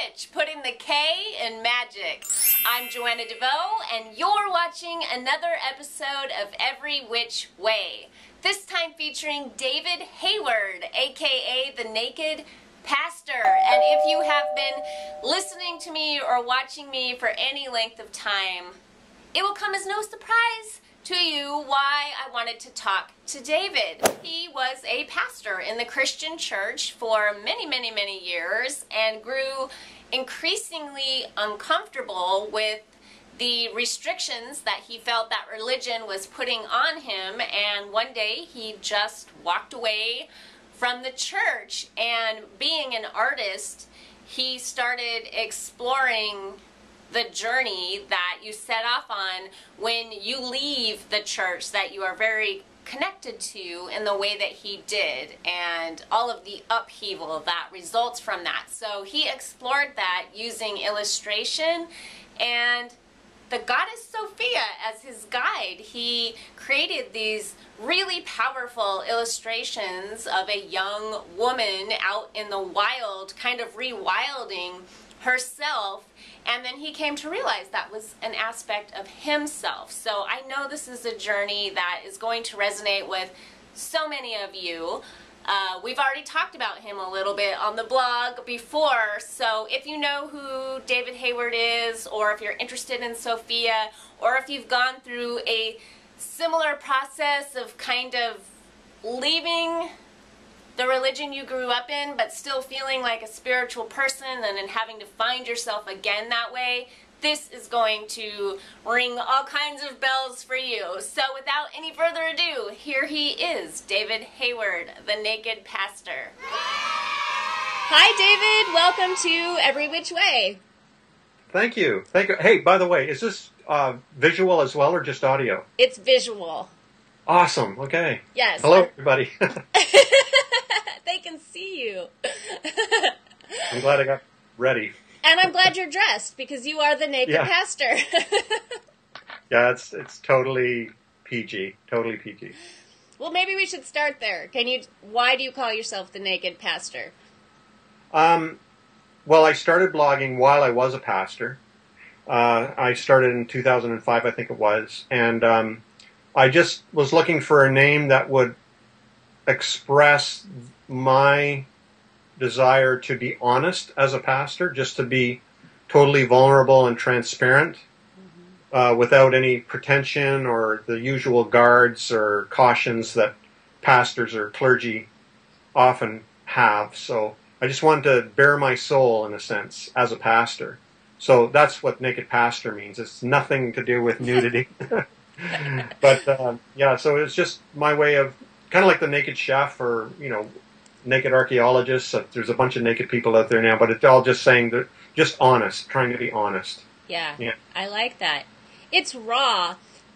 witch, putting the K in magic. I'm Joanna DeVoe, and you're watching another episode of Every Which Way. This time featuring David Hayward, aka the Naked Pastor. And if you have been listening to me or watching me for any length of time, it will come as no surprise to you why I wanted to talk to David. He was a pastor in the Christian church for many years and grew increasingly uncomfortable with the restrictions that he felt that religion was putting on him, and one day he just walked away from the church. And being an artist, he started exploring the journey that you set off on when you leave the church that you are very connected to in the way that he did, and all of the upheaval that results from that. So he explored that using illustration and the goddess Sophia as his guide. He created these really powerful illustrations of a young woman out in the wild, kind of rewilding herself, and then he came to realize that was an aspect of himself. So I know this is a journey that is going to resonate with so many of you. We've already talked about him a little bit on the blog before, so if you know who David Hayward is, or if you're interested in Sophia, or if you've gone through a similar process of kind of leaving the religion you grew up in, but still feeling like a spiritual person and then having to find yourself again that way, this is going to ring all kinds of bells for you. So without any further ado, here he is, David Hayward, the Naked Pastor. Hi, David. Welcome to Every Which Way. Thank you. Thank you. Hey, by the way, is this visual as well or just audio? It's visual. Awesome. Okay. Yes. Hello, everybody. They can see you. I'm glad I got ready. And I'm glad you're dressed, because you are the Naked Pastor. Yeah, it's totally PG. Totally PG. Well, maybe we should start there. Why do you call yourself the Naked Pastor? Well, I started blogging while I was a pastor. I started in 2005, I think it was. And I just was looking for a name that would express my desire to be honest as a pastor, just to be totally vulnerable and transparent, without any pretension or the usual guards or cautions that pastors or clergy often have. So I just wanted to bare my soul, in a sense, as a pastor. So that's what Naked Pastor means. It's nothing to do with nudity. But yeah, so it's just my way of, kind of like the naked chef, or, you know, naked archaeologists. There's a bunch of naked people out there now, but it's all just saying that, just honest, trying to be honest. Yeah. I like that. It's raw.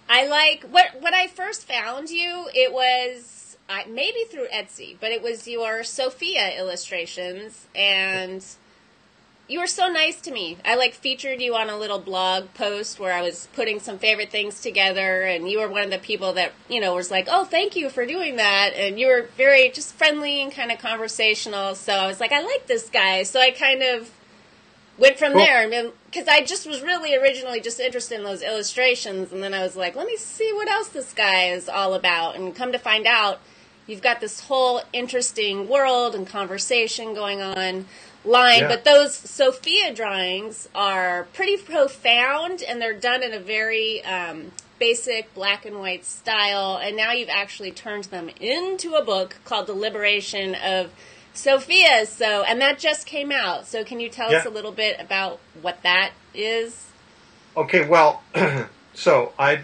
I like, when I first found you, it was, maybe through Etsy, but it was your Sophia illustrations, and you were so nice to me. I featured you on a little blog post where I was putting some favorite things together, and you were one of the people that, was like, oh, thank you for doing that. And you were very just friendly and kind of conversational. So I was like, I like this guy. So I kind of went from there, because I just was really originally just interested in those illustrations. And then I was like, let me see what else this guy is all about. And come to find out, you've got this whole interesting world and conversation going on line, but those Sophia drawings are pretty profound, and they're done in a very basic black and white style, and now you've actually turned them into a book called The Liberation of Sophia. So, and that just came out. So can you tell us a little bit about what that is? Okay, well, so I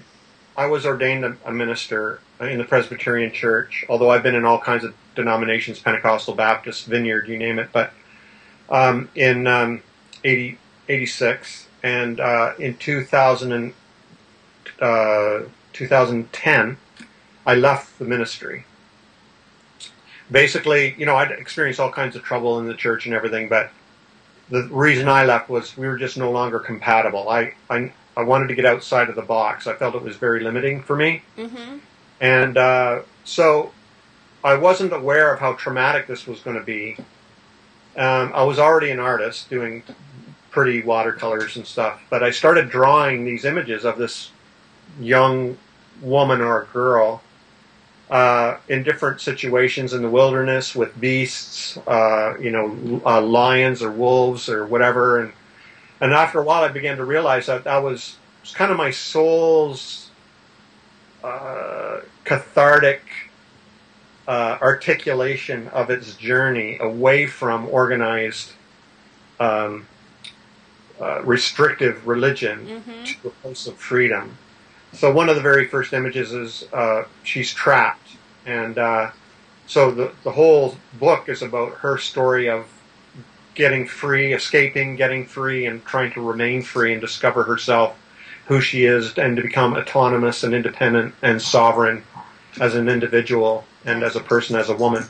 was ordained a minister in the Presbyterian Church, although I've been in all kinds of denominations, Pentecostal, Baptist, Vineyard, you name it, but in 86, and in 2010, I left the ministry. Basically, I'd experienced all kinds of trouble in the church and everything, but the reason I left was we were just no longer compatible. I wanted to get outside of the box. I felt it was very limiting for me. Mm-hmm. And so I wasn't aware of how traumatic this was going to be I was already an artist doing pretty watercolors and stuff, but I started drawing these images of this young woman or girl in different situations in the wilderness with beasts, lions or wolves or whatever. And after a while, I began to realize that was kind of my soul's cathartic articulation of its journey away from organized, restrictive religion to a place of freedom. So one of the very first images is she's trapped, and so the whole book is about her story of getting free, escaping, getting free, and trying to remain free and discover herself, who she is, and to become autonomous and independent and sovereign as an individual and as a person, as a woman.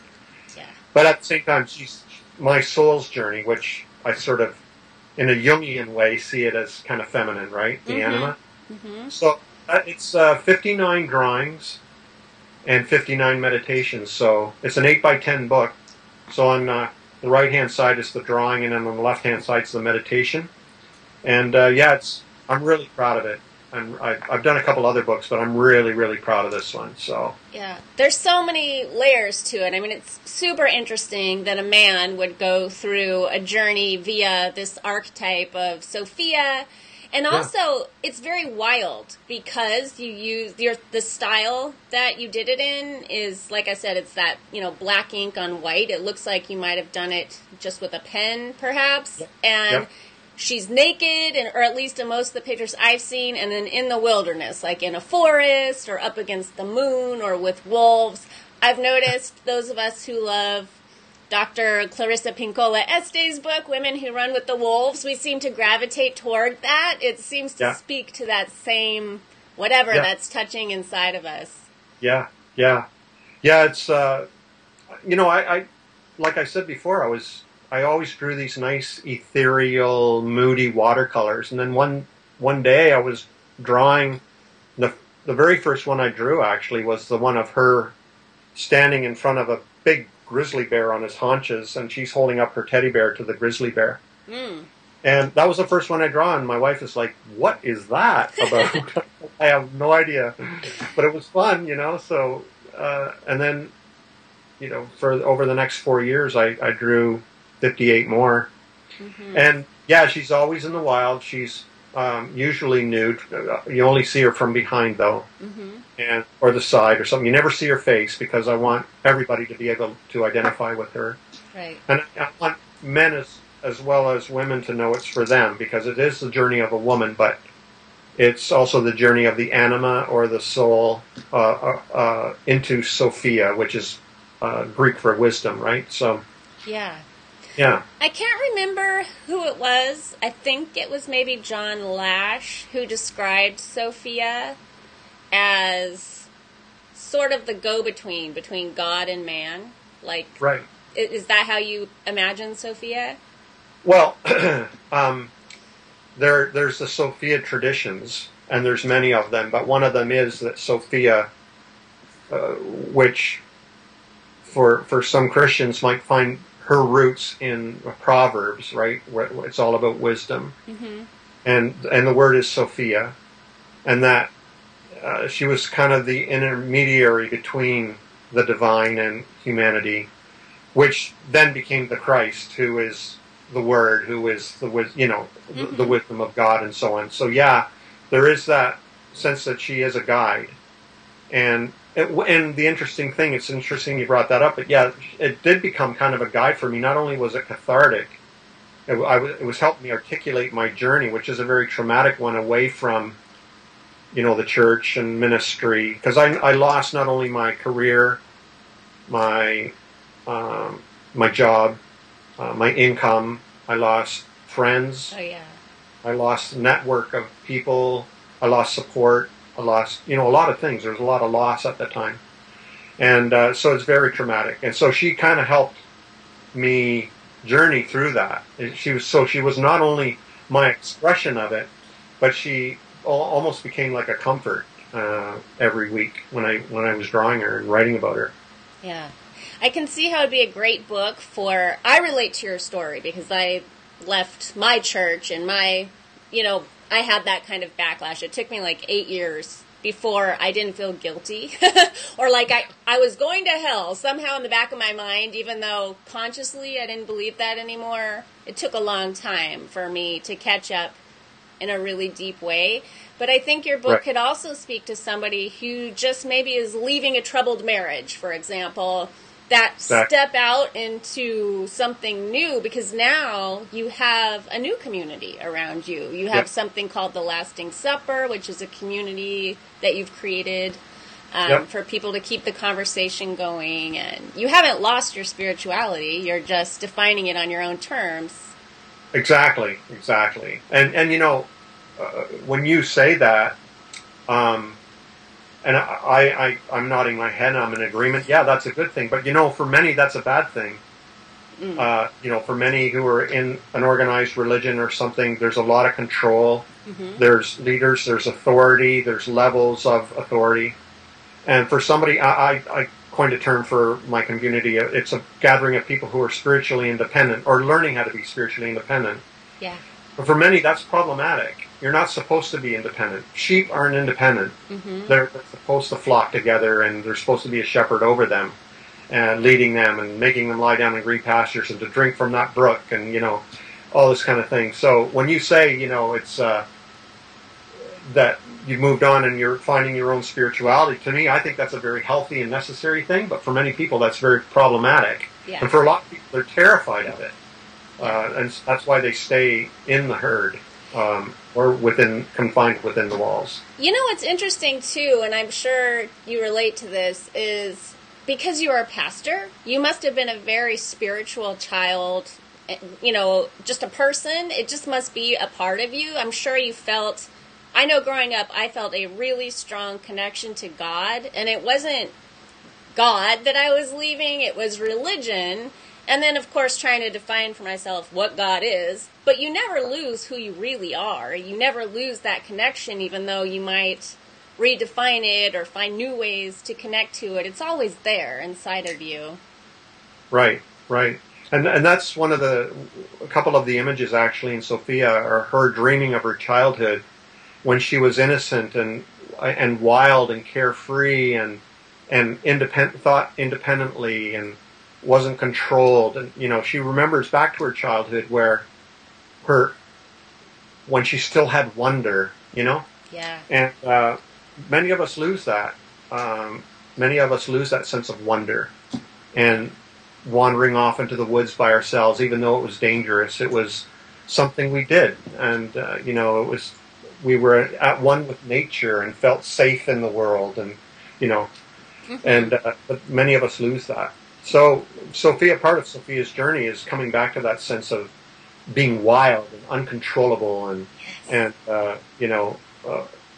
Yeah. But at the same time, she's my soul's journey, which I sort of, in a Jungian way, see it as kind of feminine, right? The anima. So it's 59 drawings and 59 meditations. So it's an 8x10 book. So on the right-hand side is the drawing, and then on the left-hand side is the meditation. And I'm really proud of it. I've done a couple other books, but I'm really, really proud of this one. So yeah, there's so many layers to it. I mean, it's super interesting that a man would go through a journey via this archetype of Sophia, and also it's very wild because you use the style that you did it in is, like I said, it's that black ink on white. It looks like you might have done it just with a pen, perhaps, and. She's naked, or at least in most of the pictures I've seen, and then in the wilderness, like in a forest or up against the moon or with wolves. I've noticed those of us who love Dr. Clarissa Pinkola Este's book, Women Who Run with the Wolves, we seem to gravitate toward that. It seems to speak to that same whatever that's touching inside of us. Yeah. It's I like I said before, I always drew these nice, ethereal, moody watercolors. And then one day I was drawing, the very first one I drew, actually, was the one of her standing in front of a big grizzly bear on his haunches, and she's holding up her teddy bear to the grizzly bear. And that was the first one I draw, and my wife is like, what is that about? I have no idea. But it was fun, so, and then, for over the next 4 years, I drew 58 more. And she's always in the wild. She's usually nude. You only see her from behind, though, or the side or something. You never see her face because I want everybody to be able to identify with her. Right. And I want men as well as women to know it's for them, because it is the journey of a woman, but it's also the journey of the anima or the soul into Sophia, which is Greek for wisdom, right? So yeah. I can't remember who it was. I think it was maybe John Lash who described Sophia as sort of the go-between between God and man. Like, right. Is that how you imagine Sophia? Well, there's the Sophia traditions, and there's many of them, but one of them is that Sophia, which for some Christians might find her roots in Proverbs, right? Where it's all about wisdom, and the word is Sophia, and that she was kind of the intermediary between the divine and humanity, which then became the Christ, who is the Word, who is the wisdom of God, and so on. So there is that sense that she is a guide, and the interesting thing, it's interesting you brought that up, but it did become kind of a guide for me. Not only was it cathartic, it was helping me articulate my journey, which is a very traumatic one, away from, the church and ministry, because I lost not only my career, my job, my income, I lost friends, I lost a network of people, I lost support, I lost, a lot of things. There was a lot of loss at the time. And so it's very traumatic. And so she kind of helped me journey through that. She was not only my expression of it, but she almost became like a comfort every week when I was drawing her and writing about her. Yeah. I can see how it'd be a great book for, I relate to your story because I left my church and I had that kind of backlash. It took me like 8 years before I didn't feel guilty or like I was going to hell somehow in the back of my mind, even though consciously I didn't believe that anymore. It took a long time for me to catch up in a really deep way. But I think your book could also speak to somebody who just maybe is leaving a troubled marriage, for example, that step out into something new, because now you have a new community around you. You have something called the Lasting Supper, which is a community that you've created for people to keep the conversation going. And you haven't lost your spirituality. You're just defining it on your own terms. Exactly. And when you say that, and I'm nodding my head and I'm in agreement. Yeah, that's a good thing. But, for many, that's a bad thing. For many who are in an organized religion or something, there's a lot of control. Mm-hmm. There's leaders, there's authority, there's levels of authority. And for somebody, I coined a term for my community. It's a gathering of people who are spiritually independent or learning how to be spiritually independent. Yeah. But for many, that's problematic. You're not supposed to be independent. Sheep aren't independent. Mm-hmm. They're supposed to flock together, and there's supposed to be a shepherd over them, and leading them and making them lie down in green pastures and to drink from that brook, and all this kind of thing. So when you say it's that you've moved on and you're finding your own spirituality, to me, I think that's a very healthy and necessary thing. But for many people, that's very problematic, and for a lot of people, they're terrified of it, and that's why they stay in the herd. Or confined within the walls. What's interesting too, and I'm sure you relate to this, is because you are a pastor, you must have been a very spiritual child, just a person. It just must be a part of you. I'm sure you felt, I know growing up, I felt a really strong connection to God, and it wasn't God that I was leaving, it was religion. And then, of course, trying to define for myself what God is. But you never lose who you really are. You never lose that connection, even though you might redefine it or find new ways to connect to it. It's always there inside of you. Right. And that's a couple of the images, actually, in Sophia are her dreaming of her childhood when she was innocent and wild and carefree and thought independently and wasn't controlled, and she remembers back to her childhood when she still had wonder, and many of us lose that. Many of us lose that sense of wonder, and wandering off into the woods by ourselves, even though it was dangerous. It was something we did, and we were at one with nature and felt safe in the world, and but many of us lose that. So part of Sophia's journey is coming back to that sense of being wild and uncontrollable and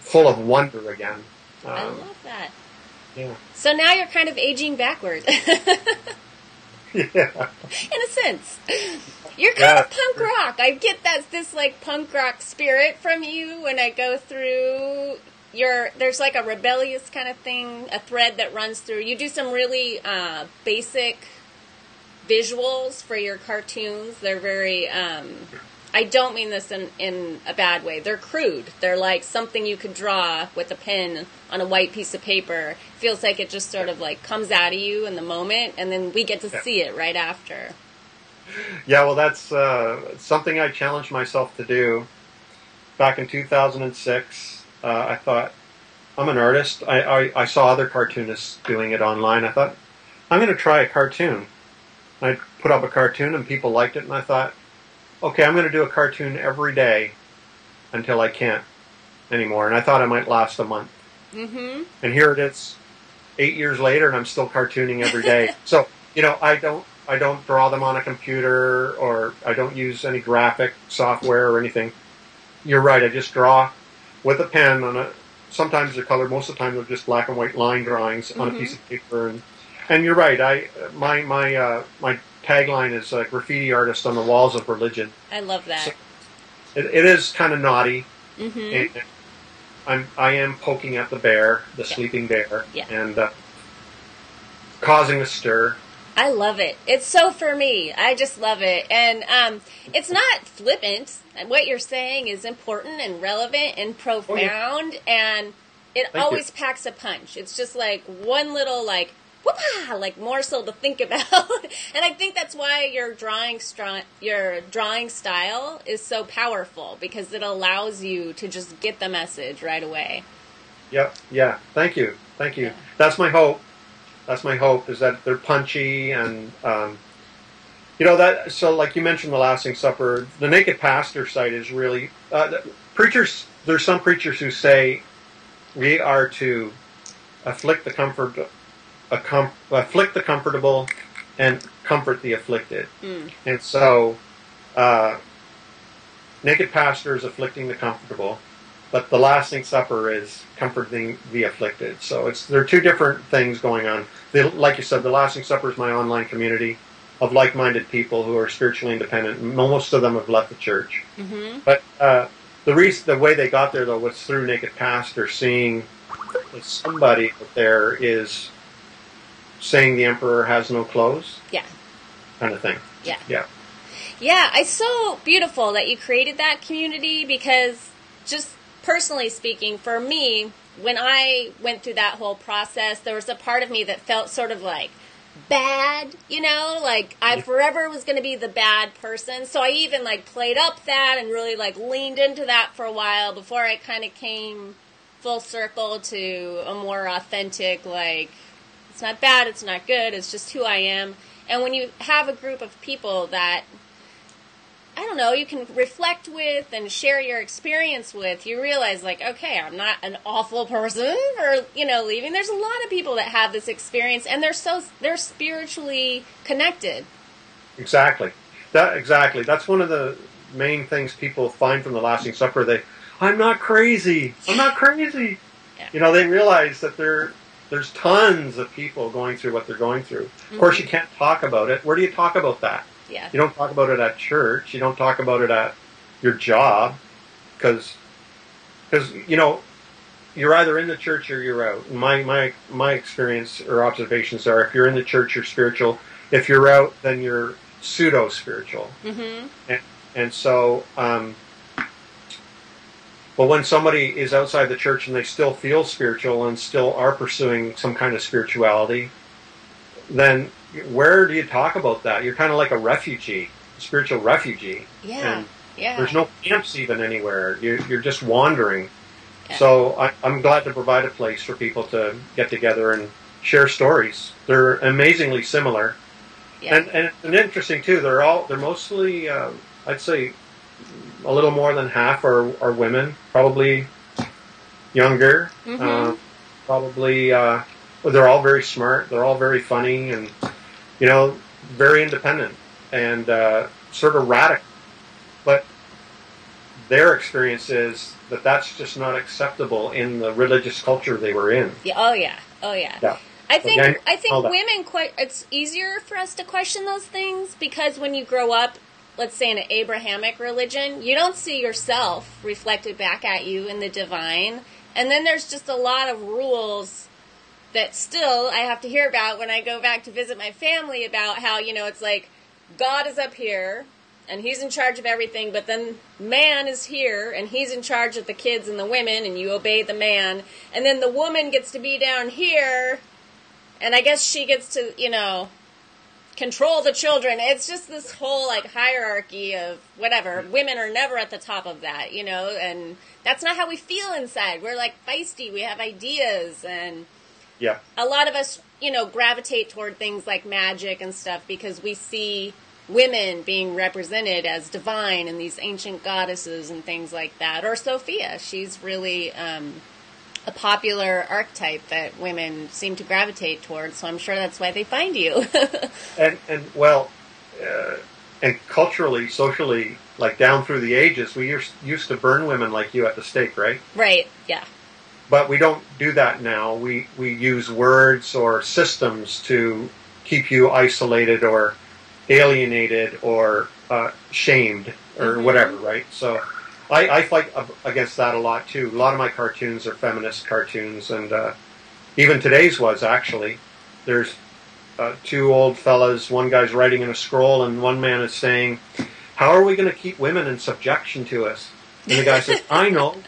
full of wonder again. I love that. Yeah. So now you're kind of aging backward. Yeah. In a sense. You're kind of punk rock. I get this like punk rock spirit from you when I go through there's like a rebellious kind of thing, a thread that runs through. You do some really basic visuals for your cartoons. They're very, I don't mean this in a bad way. They're crude. They're like something you could draw with a pen on a white piece of paper. Feels like it just sort of like comes out of you in the moment, and then we get to see it right after. Yeah, well, that's something I challenged myself to do back in 2006. I thought, I'm an artist. I saw other cartoonists doing it online. I thought, I'm going to try a cartoon. I put up a cartoon and people liked it, and I thought, okay, I'm going to do a cartoon every day until I can't anymore. And I thought I might last a month. Mm-hmm. And here it is, 8 years later, and I'm still cartooning every day. So, I don't draw them on a computer, or I don't use any graphic software or anything. You're right, I just draw with a pen sometimes they're colored, most of the time they're just black and white line drawings on a piece of paper. And you're right, my tagline is graffiti artist on the walls of religion. I love that. So it is kind of naughty. Mm-hmm. And I am poking at the bear, the sleeping bear, and causing a stir. I love it. It's so for me. I just love it. And it's not flippant. What you're saying is important and relevant and profound. And it always packs a punch. It's just like one little like, whoop-ah, like morsel to think about. And I think that's why your drawing style is so powerful, because it allows you to just get the message right away. Yep. Yeah. Thank you. Thank you. Yeah. That's my hope. That's my hope, is that they're punchy and, you know, that, so like you mentioned the Lasting Supper, the Naked Pastor site is really, preachers, there's some preachers who say we are to afflict the comfortable and comfort the afflicted. And so, Naked Pastor is afflicting the comfortable, but the Lasting Supper is comforting the afflicted. So there are two different things going on. Like you said, the Lasting Supper is my online community of like-minded people who are spiritually independent. Most of them have left the church. Mm-hmm. But the way they got there, though, was through Naked Pastor, seeing that somebody out there is saying the emperor has no clothes. Yeah. Kind of thing. Yeah. Yeah. Yeah, it's so beautiful that you created that community, because just personally speaking, for me, when I went through that whole process, there was a part of me that felt sort of like bad, you know, like I forever was going to be the bad person. So I even like played up that and really like leaned into that for a while before I kind of came full circle to a more authentic, like, it's not bad, it's not good, it's just who I am. And when you have a group of people that, I don't know, you can reflect with and share your experience with, you realize, like, okay, I'm not an awful person for, you know, leaving. There's a lot of people that have this experience, and they're spiritually connected. Exactly. Exactly. That's one of the main things people find from the Lasting Supper. I'm not crazy. I'm not crazy. Yeah. You know, they realize that there's tons of people going through what they're going through. Of course, you can't talk about it. Where do you talk about that? Yeah. You don't talk about it at church. You don't talk about it at your job, because you know, you're either in the church or you're out. My experience or observations are, if you're in the church, you're spiritual. If you're out, then you're pseudo spiritual. Mm-hmm. And so, but when somebody is outside the church and they still feel spiritual and still are pursuing some kind of spirituality, then where do you talk about that? You're kind of like a refugee, a spiritual refugee. Yeah. And yeah. There's no camps even anywhere. You're just wandering. Yeah. So I'm glad to provide a place for people to get together and share stories. They're amazingly similar. Yeah. And interesting too. They're mostly, I'd say, a little more than half are women, probably younger, probably. They're all very smart. They're all very funny, and you know, very independent and sort of radical. But their experience is that that's just not acceptable in the religious culture they were in. Yeah. Oh yeah. Oh yeah. Yeah. I think women it's easier for us to question those things, because when you grow up, let's say in an Abrahamic religion, you don't see yourself reflected back at you in the divine. And then there's just a lot of rules that still I have to hear about when I go back to visit my family, about how, you know, it's like God is up here and he's in charge of everything, but then man is here and he's in charge of the kids and the women, and you obey the man. And then the woman gets to be down here, and I guess she gets to, you know, control the children. It's just this whole like hierarchy of whatever. Women are never at the top of that, you know, and that's not how we feel inside. We're like feisty, we have ideas, and yeah, a lot of us, you know, gravitate toward things like magic and stuff because we see women being represented as divine and these ancient goddesses and things like that. Or Sophia, she's really a popular archetype that women seem to gravitate towards, so I'm sure that's why they find you. and culturally, socially, like down through the ages, we used to burn women like you at the stake, right? Right, yeah. But we don't do that now. We use words or systems to keep you isolated or alienated or shamed or whatever, right? So I fight against that a lot too. A lot of my cartoons are feminist cartoons, and even today's was actually. There's two old fellas. One guy's writing in a scroll, and one man is saying, "How are we going to keep women in subjection to us?" And the guy says, "I know.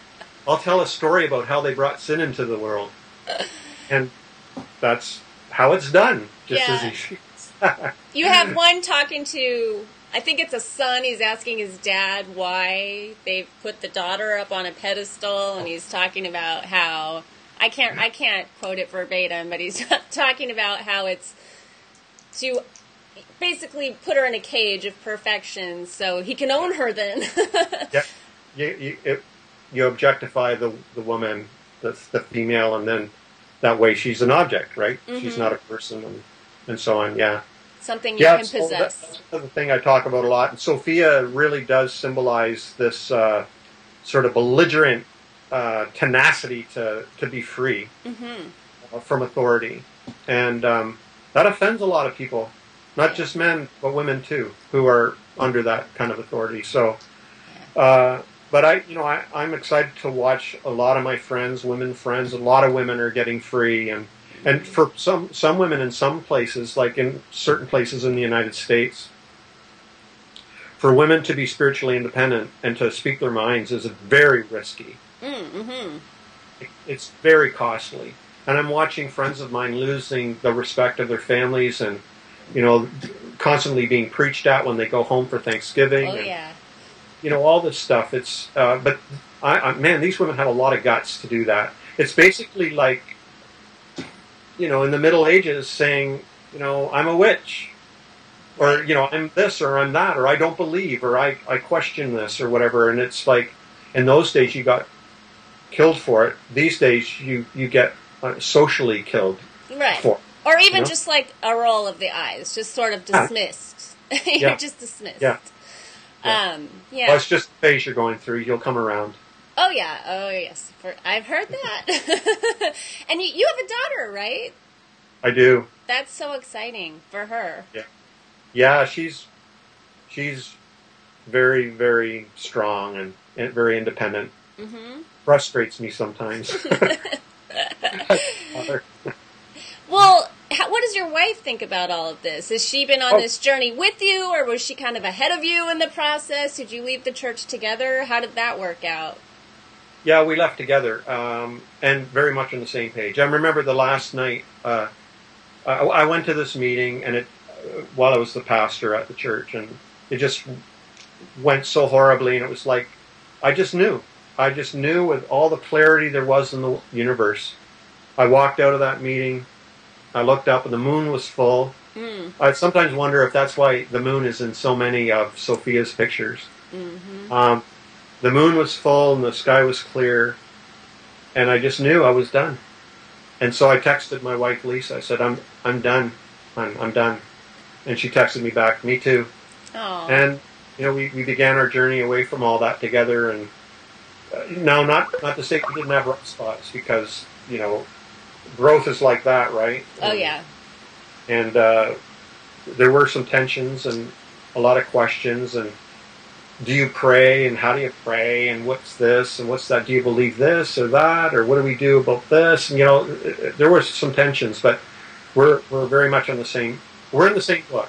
I'll tell a story about how they brought sin into the world." And that's how it's done. Just as he shoots. You have one talking to, I think it's a son. He's asking his dad why they put the daughter up on a pedestal, and he's talking about how I can't quote it verbatim, but he's talking about how it's to basically put her in a cage of perfection so he can own her then. You objectify the woman, the female, and then that way she's an object, right? Mm-hmm. She's not a person, and so on, Something you can possess. That's the thing I talk about a lot. And Sophia really does symbolize this sort of belligerent tenacity to be free from authority. And that offends a lot of people, not just men, but women too, who are under that kind of authority. So, but I'm excited to watch a lot of my friends, women friends, a lot of women are getting free. And for some women in some places, like in certain places in the United States, for women to be spiritually independent and to speak their minds is very risky. Mm-hmm. It's very costly. And I'm watching friends of mine losing the respect of their families and, constantly being preached at when they go home for Thanksgiving. All this stuff. It's but man, these women have a lot of guts to do that. It's basically like, in the Middle Ages saying, I'm a witch, or, I'm this, or I'm that, or I don't believe, or I question this, or whatever. And it's like, in those days you got killed for it. These days you get socially killed for it. Or even just like a roll of the eyes, just sort of dismissed. You're just dismissed. Well, it's just the phase you're going through. You'll come around. Oh, yeah. Oh, yes. I've heard that. And you have a daughter, right? I do. That's so exciting for her. Yeah, she's very, very strong and very independent. Mm-hmm. Frustrates me sometimes. Well, what does your wife think about all of this? Has she been on this journey with you, or was she kind of ahead of you in the process? Did you leave the church together? How did that work out? Yeah, we left together, and very much on the same page. I remember the last night, I went to this meeting, and while I was the pastor at the church, and it just went so horribly, and it was like, I just knew with all the clarity there was in the universe. I walked out of that meeting, I looked up, and the moon was full. I sometimes wonder if that's why the moon is in so many of Sophia's pictures. Mm-hmm. The moon was full and the sky was clear, and I just knew I was done. And so I texted my wife Lisa. I said, "I'm done. I'm done." And she texted me back, "Me too." Aww. And we began our journey away from all that together. And now, not to say we didn't have rough spots, because growth is like that, right? And there were some tensions and a lot of questions, and do you pray, and how do you pray, and what's this and what's that? Do you believe this or that, or what do we do about this? And there were some tensions, but we're very much on the same. We're in the same book,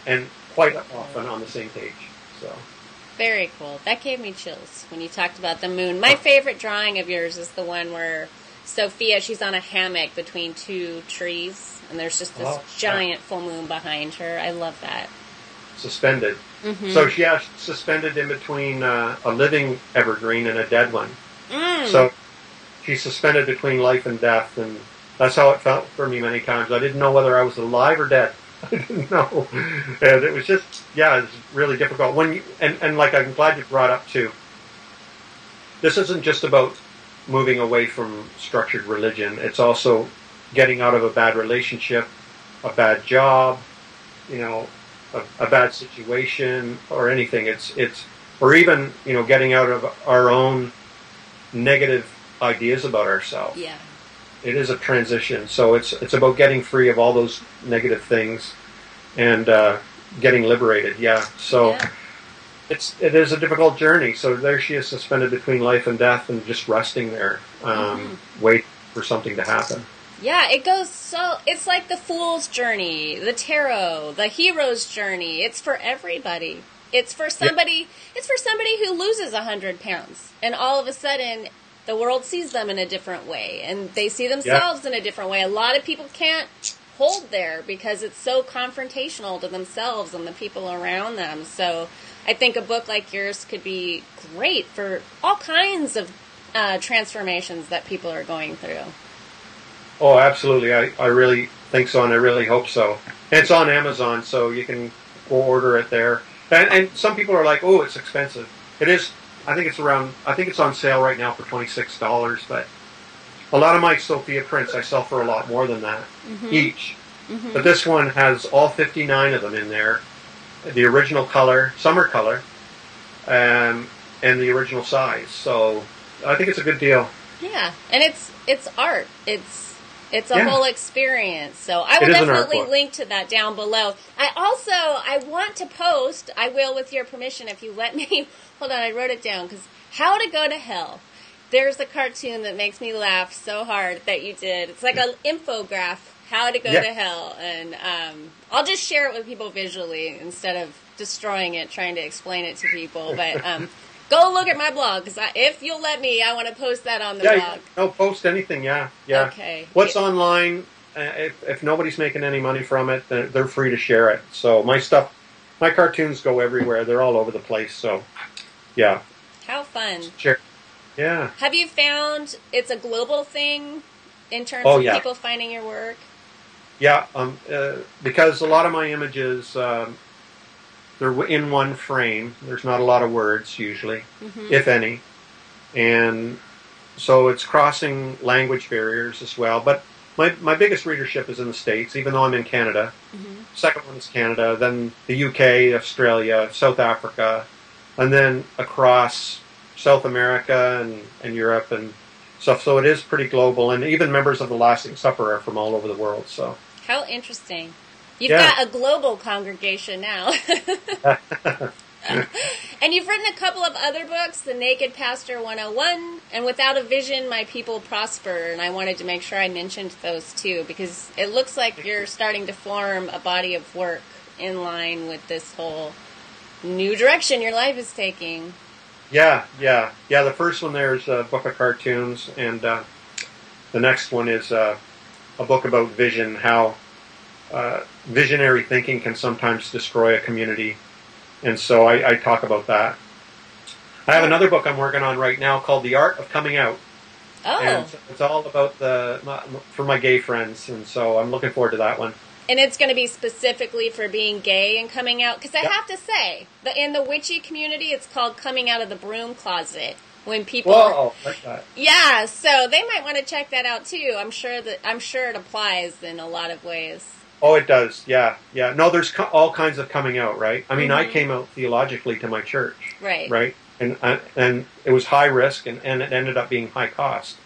and quite often on the same page. So very cool. That gave me chills when you talked about the moon. My favorite drawing of yours is the one where Sophia, she's on a hammock between two trees, and there's just this giant full moon behind her. I love that. Suspended. Mm-hmm. So she's suspended in between a living evergreen and a dead one. So she's suspended between life and death, and that's how it felt for me many times. I didn't know whether I was alive or dead. I didn't know. And it was just, it's really difficult. And like, I'm glad you brought up too, this isn't just about moving away from structured religion. It's also getting out of a bad relationship, a bad job, a bad situation, or anything. It's or even getting out of our own negative ideas about ourselves. Yeah, it is a transition. So it's about getting free of all those negative things and getting liberated. It is a difficult journey. So there she is, suspended between life and death, and just resting there, wait for something to happen. Yeah, it goes so... It's like the Fool's Journey, the Tarot, the Hero's Journey. It's for everybody. It's for somebody. It's for somebody who loses 100 pounds, and all of a sudden, the world sees them in a different way, and they see themselves in a different way. A lot of people can't hold there because it's so confrontational to themselves and the people around them. So, I think a book like yours could be great for all kinds of transformations that people are going through. Oh, absolutely. I really think so, and I really hope so. And it's on Amazon, so you can go order it there. And some people are like, oh, it's expensive. It is. I think it's on sale right now for $26, but a lot of my Sophia prints I sell for a lot more than that each. Mm-hmm. But this one has all 59 of them in there. The original color, summer color, and the original size. So I think it's a good deal. Yeah, and it's art. It's a whole experience. So I will definitely link to that down below. I want to post, I will with your permission if you let me. Hold on, I wrote it down because How to Go to Hell. There's a cartoon that makes me laugh so hard that you did. It's like an infograph, How to Go to Hell. And I'll just share it with people visually instead of destroying it, trying to explain it to people. But go look at my blog, because if you'll let me, I want to post that on the blog. No, post anything, yeah. Okay. What's online, if nobody's making any money from it, they're free to share it. So my cartoons go everywhere. They're all over the place, so, yeah. How fun. Sure. Yeah. Have you found it's a global thing in terms of people finding your work? Yeah, because a lot of my images... they're in one frame. There's not a lot of words, usually, if any. And so it's crossing language barriers as well. But my biggest readership is in the States, even though I'm in Canada. Second one is Canada, then the UK, Australia, South Africa, and then across South America and Europe and stuff. So it is pretty global. And even members of the Lasting Supper are from all over the world. So how interesting. You've got a global congregation now. And you've written a couple of other books, The Naked Pastor 101 and Without a Vision, My People Prosper. And I wanted to make sure I mentioned those too, because it looks like you're starting to form a body of work in line with this whole new direction your life is taking. Yeah. The first one there is a book of cartoons, and the next one is a book about vision, how visionary thinking can sometimes destroy a community. And so I talk about that. I have another book I'm working on right now called The Art of Coming Out. Oh. And it's all about for my gay friends, and so I'm looking forward to that one. And it's going to be specifically for being gay and coming out, because I have to say, in the witchy community, it's called coming out of the broom closet. When people, like that. Yeah, so they might want to check that out too. I'm sure it applies in a lot of ways. Oh, it does. Yeah. No, there's all kinds of coming out, right? I mean, I came out theologically to my church, right, and it was high risk, and it ended up being high cost,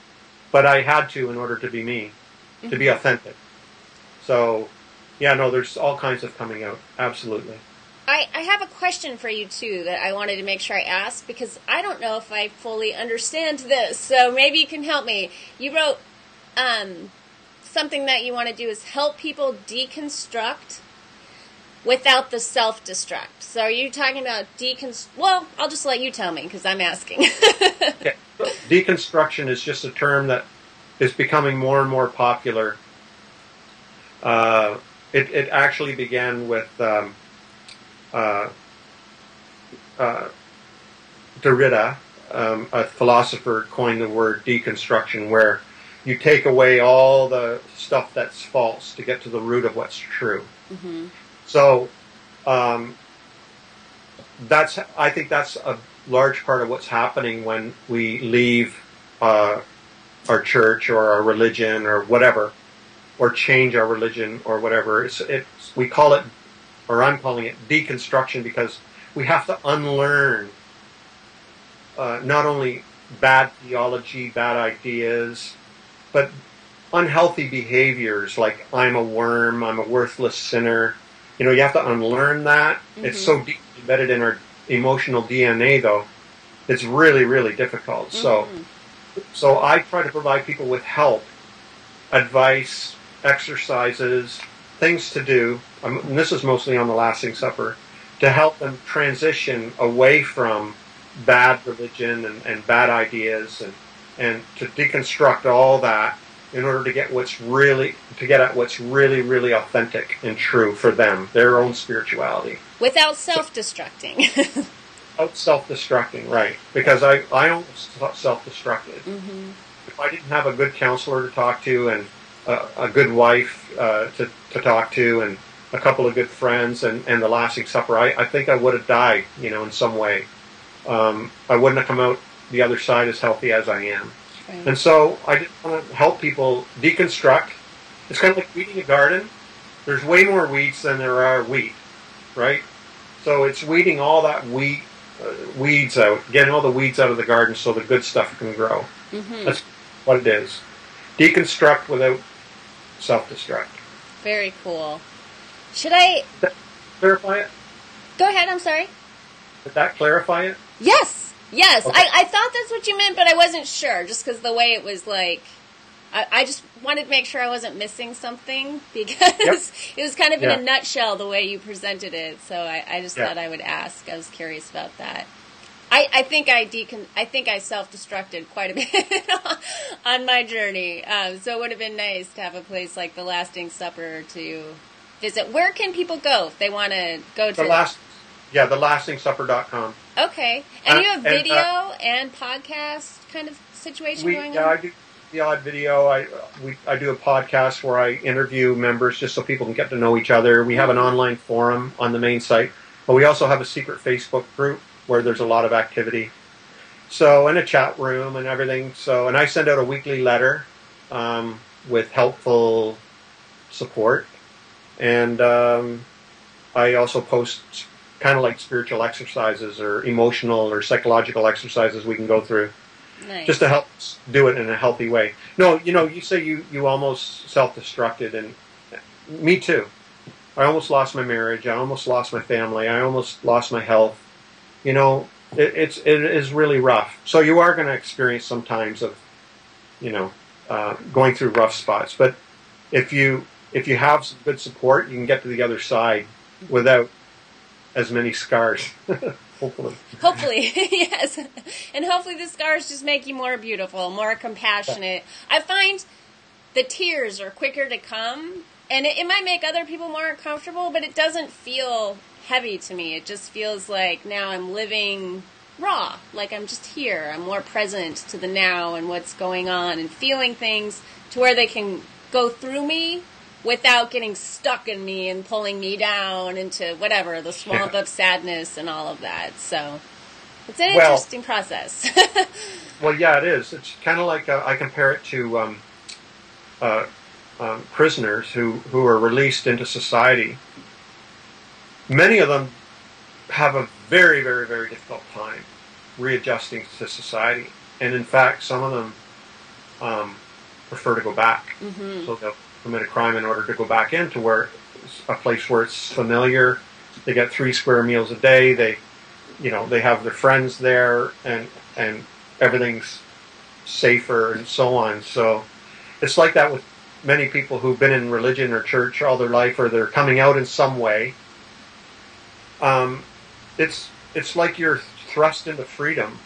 but I had to in order to be me, to be authentic. So, yeah, no, there's all kinds of coming out. Absolutely. I have a question for you, too, that I wanted to make sure I asked, because I don't know if I fully understand this, so maybe you can help me. You wrote something that you want to do is help people deconstruct without the self-destruct. So are you talking about Well, I'll just let you tell me, because I'm asking. Yeah. Deconstruction is just a term that is becoming more and more popular. It actually began with... Derrida, a philosopher, coined the word deconstruction, where you take away all the stuff that's false to get to the root of what's true. So I think that's a large part of what's happening when we leave our church or our religion or whatever, or change our religion or whatever. We call it, or I'm calling it, deconstruction, because we have to unlearn not only bad theology, bad ideas, but unhealthy behaviors like I'm a worm, I'm a worthless sinner. You know, you have to unlearn that. It's so deeply embedded in our emotional DNA, though. It's really, really difficult. So I try to provide people with help advice, exercises, things to do, and this is mostly on the Lasting Supper, to help them transition away from bad religion and bad ideas, and to deconstruct all that in order to get at what's really, really authentic and true for them, their own spirituality. Without self-destructing. Without self-destructing, right. Because I almost self-destructed. Mm-hmm. If I didn't have a good counselor to talk to, and a good wife to talk to, and a couple of good friends, and the Lasting Supper, I think I would have died, in some way. I wouldn't have come out the other side as healthy as I am. Right. And so I just want to help people deconstruct. It's kind of like weeding a garden. There's way more weeds than there are wheat, right? So it's weeding all that weeds out, getting all the weeds out of the garden so the good stuff can grow. Mm-hmm. That's what it is. Deconstruct without self-destruct. Very cool. Should I Did that clarify it? Go ahead, I'm sorry. Did that clarify it? Yes. Okay. I thought that's what you meant, but I wasn't sure, just because the way it was like, I just wanted to make sure I wasn't missing something, because it was kind of in a nutshell the way you presented it, so I just thought I would ask. I was curious about that. I think I self-destructed quite a bit on my journey, so it would have been nice to have a place like the Lasting Supper to visit. Where can people go if they want to go to? TheLastingSupper.com. Okay. And you have video and podcast kind of situation going on? Yeah, I do the odd video. I do a podcast where I interview members just so people can get to know each other. We have an online forum on the main site, but we also have a secret Facebook group where there's a lot of activity. So, and a chat room and everything. So, and I send out a weekly letter with helpful support. And I also post kind of like spiritual exercises or emotional or psychological exercises we can go through. Nice. Just to help us do it in a healthy way. No, you say you almost self-destructed, and me too. I almost lost my marriage. I almost lost my family. I almost lost my health. It is really rough. So you are going to experience some times of, going through rough spots. But if you have some good support, you can get to the other side without as many scars. Hopefully, yes. And hopefully the scars just make you more beautiful, more compassionate. I find the tears are quicker to come, and it might make other people more comfortable, but it doesn't feel heavy to me. It just feels like now I'm living raw, like I'm just here. I'm more present to the now and what's going on, and feeling things to where they can go through me without getting stuck in me and pulling me down into whatever, the swamp of sadness and all of that. So it's an interesting process. Well, yeah, it is. It's kind of like, I compare it to prisoners who are released into society. Many of them have a very, very, very difficult time readjusting to society. And in fact, some of them prefer to go back. Mm-hmm. So they'll commit a crime in order to go back into a place where it's familiar. They get 3 square meals a day. They have their friends there, and everything's safer and so on. So it's like that with many people who've been in religion or church all their life, or they're coming out in some way. It's like you're thrust into freedom,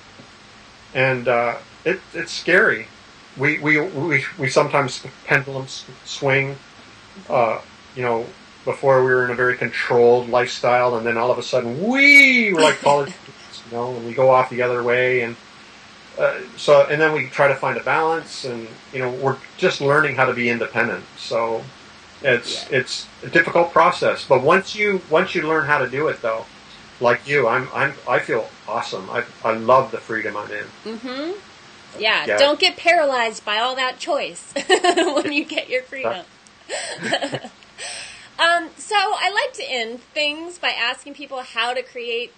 and it's scary. We sometimes pendulum swing, before we were in a very controlled lifestyle, and then all of a sudden we're like college students, and we go off the other way, and then we try to find a balance, and we're just learning how to be independent. So it's a difficult process, but once you learn how to do it, though, like you, I feel awesome. I love the freedom I'm in. Mm-hmm. Yeah, don't get paralyzed by all that choice when you get your freedom. So I like to end things by asking people how to create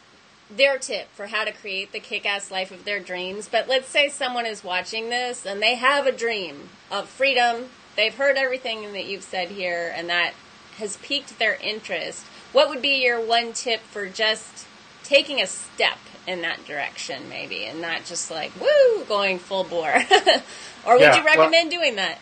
their tip for how to create the kick-ass life of their dreams. But let's say someone is watching this and they have a dream of freedom. They've heard everything that you've said here, and that has piqued their interest. What would be your one tip for just taking a step in that direction, maybe, and not just like, woo, going full bore? Or would you recommend doing that?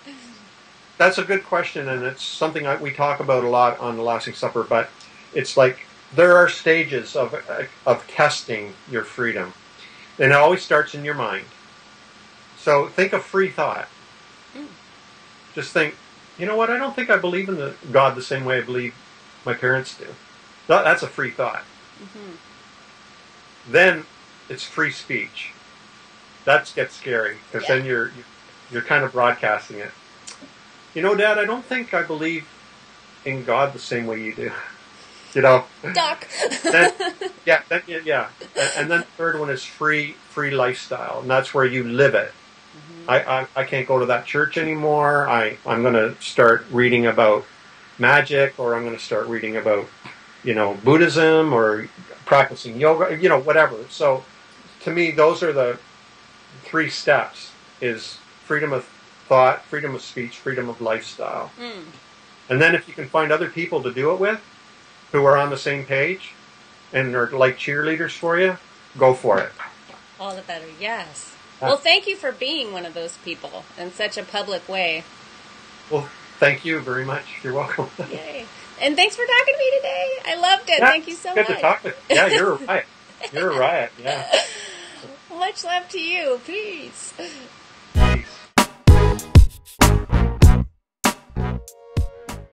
that's a good question, and it's something we talk about a lot on the Lasting Supper. But it's like there are stages of testing your freedom, and it always starts in your mind. So think of free thought. Just think, you know what? I don't think I believe in God the same way I believe my parents do. That's a free thought. Then it's free speech. That gets scary because then you're kind of broadcasting it. You know, Dad, I don't think I believe in God the same way you do. You know, Duck. And then the third one is free lifestyle, and that's where you live it. I can't go to that church anymore. I'm going to start reading about magic, or I'm going to start reading about, Buddhism, or practicing yoga, whatever. So to me, those are the 3 steps: is freedom of thought, freedom of speech, freedom of lifestyle. And then if you can find other people to do it with who are on the same page and are like cheerleaders for you, go for it. All the better, yes. Well, thank you for being one of those people in such a public way. Well, thank you very much. You're welcome. Yay. And thanks for talking to me today. I loved it. Thank you so much. Good to talk with you. Yeah, you're a riot. You're a riot, yeah. Much love to you. Peace. Peace.